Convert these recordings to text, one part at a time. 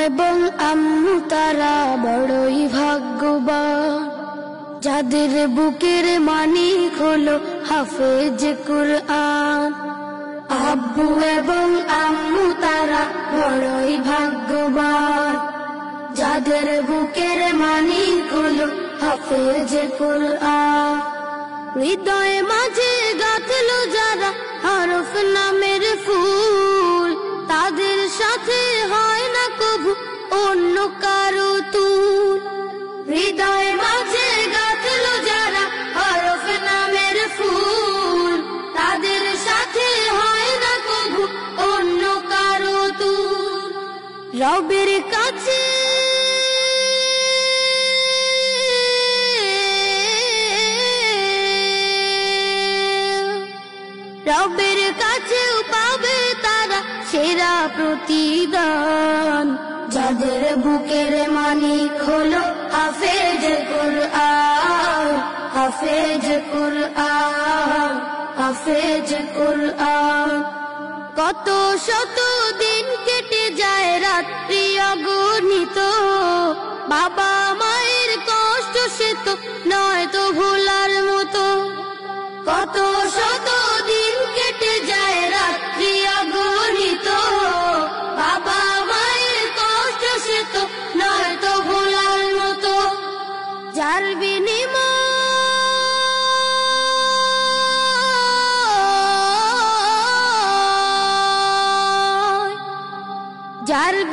এবং আম্মু তারা বড়ই ভাগ্যবান, যাদের বুকের মানিক হলো হাফেজ কুরআন। আব্বু এবং আম্মু তারা বড়ই ভাগ্যবান, যাদের বুকের মানিক হলো হাফেজ কুরআন। হৃদয় মাঝে গাঁথলো যারা হরফ নামের ফুল, তাদের সাথে হয় না কভু অন্য কারো তুল। হৃদয় মাঝে গাঁথলো যারা হরফ নামের ফুল, তাদের সাথে হয় না কভু অন্য কারো তুল। রবের কাছে রবের কাছেও পাবে তারা সেরা প্রতিদান, যাদের বুকের মানিক হলো হাফেজ কুরআন, হাফেজ কুরআন, হাফেজ কুরআন। কত শত দিন কেটে যায় রাত্রি অগণিত, বাবা মায়ের কষ্ট সে তো নয় তো ভোলার মতো। কত শত দিন কেটে যায় রাত্রি অগণিত, বাবা মায়ের কষ্ট সে তো নয় তো ভোলার মতো। যার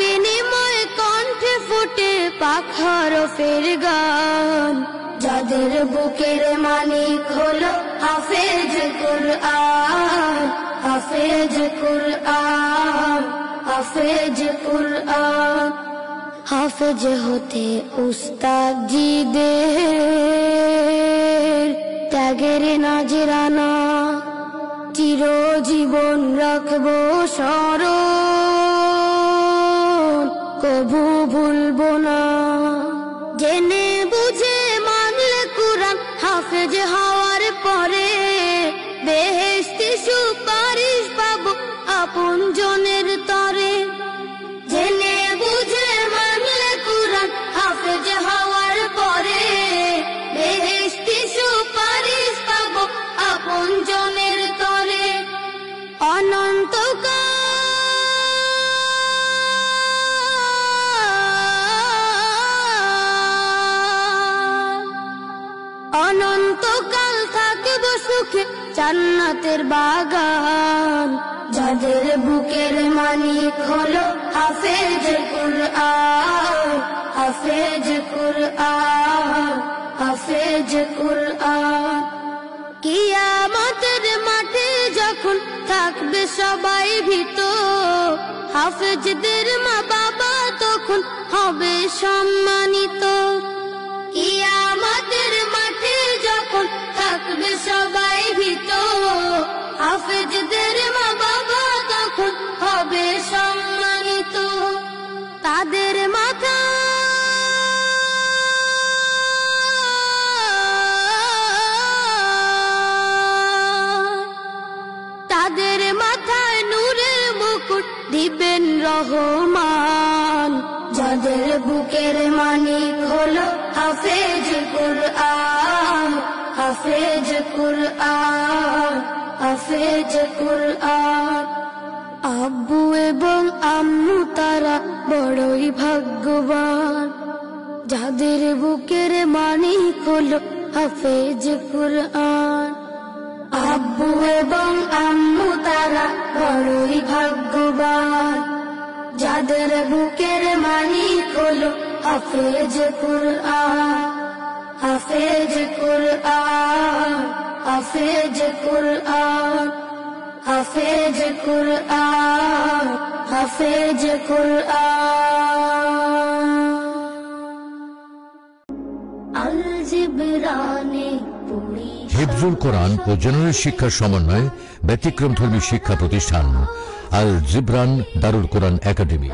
বিনিময় কণ্ঠে ফুটে পাখার ফের গান, যাদের বুকের মানিক হলো হাফেজ কুরআন, হাফেজ কুরআন, হাফেজ কুরআন। হাফেজ হতে উস্তাদজিদের ত্যাগের নাজরানা, চিরজীবন রাখবো স্মরণ, কভু ভুলবো না। জেনে বুঝে মানলে কুরআন হাফেজ হওয়ার পরে, বেহেশতি সুপারিশ পাবো আপন জনের তরে। জেনে বুঝে মানলে কুরআন হাফেজ হওয়ার পরে, বেহেশতি সুপারিশ পাবো আপন জনের তরে। অনন্তকাল অনন্তকাল থাকবো সুখে জান্নাতের বাগান, যাদের বুকের মানিক হলো হাফেজ কুরআন, হাফেজ কুরআন, হাফেজ কুরআন। কিয়ামতের মাঠে যখন থাকবে সবাই ভীত, হাফেজদের মা বাবা তখন হবে সম্মানিত। কিয়ামতের মাঠে যখন থাকবে সবাই ভীত, হাফেজদের মা বাবা তখন হবে সম্মানিত। তাদের মাথা তাদের মাথায় নূরের মুকুট দিবেন রহমান, যাদের বুকের মানিক হলো হাফেজ কুরআন, হাফেজ কুরআন, হাফেজ কুরআন। আব্বু এবং আম্মু তারা বড়ই ভাগ্যবান, যাদের বুকের মানিক হলো হাফেজ কুরআন। আব্বু এবং আম্মু তারা বড়ই ভাগ্যবান, যাদের বুকের মানিক হলো হাফেজ কুরআন, হাফেজ কুরআন, হাফেজ কুরআন, হাফেজ কুরআন, হাফেজ কুরআন। আল জিবরানে হিফজুল কোরআন ও জেনারেল শিক্ষার সমন্বয়ে ব্যতিক্রমধর্মী শিক্ষা প্রতিষ্ঠান আল জিবরান দারুল কোরআন একাডেমি।